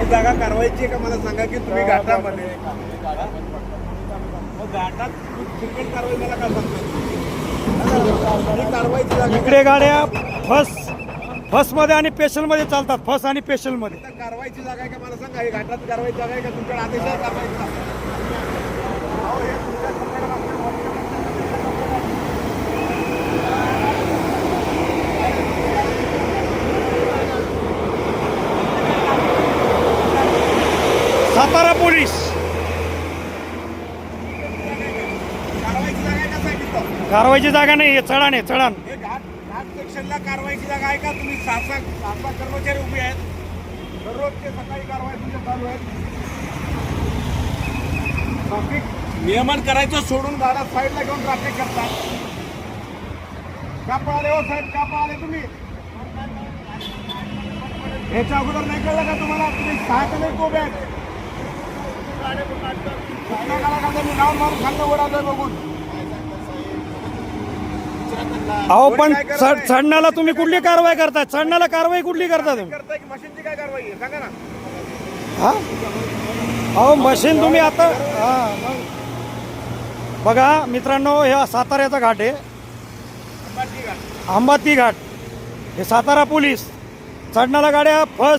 जागा कारवाईची का मला सांगा की तुम्ही घाटामध्ये घाटात क्रिकेट कारवाई मला काय सांगता कारवाईची जागा इकडे गाड्या फस मध्ये आणि स्पेशल मध्ये चालतात. फस आणि स्पेशल मध्ये कारवाईची जागा आहे का मला सांगा. ही घाटात कारवाईची जागा आहे का तुमच्या आदेश आहे कारवाईचा? अहो, हे तुमच्या सातारा पोलीस कारवाईची जागा आहे का सांगितलं? कारवाईची जागा नाही, हे चढाण आहे, चढाण. हे घाट सेक्शनला कारवाईची जागा आहे का? तुम्ही सहा कर्मचारी उभे आहेत, दररोजचे सकाळी कारवाई तुमच्या चालू आहेत. ट्रॅफिक नियमन करायचं सोडून गाड्या साईडला घेऊन ट्रॅफिक करतात. का पळाले हो साहेब, का पळाले तुम्ही? याच्या अगोदर नाही कळलं का तुम्हाला? तुम्ही 6 जण उभे आहेत. मी नाव मारून खाल्लं ओढालोय बघून. अहो पण चढण्याला तुम्ही कुठली कारवाई करताय? चढण्याला कारवाई कुठली करता तुम्ही? करताय की मशीनची काय कारवाई आहे सांगा ना. हा अहो मशीन तुम्ही आता बघा मित्रांनो, हे साताऱ्याचा घाट आहे, अंबाती घाट. हे सातारा पोलीस चढण्याला गाड्या फर्स्ट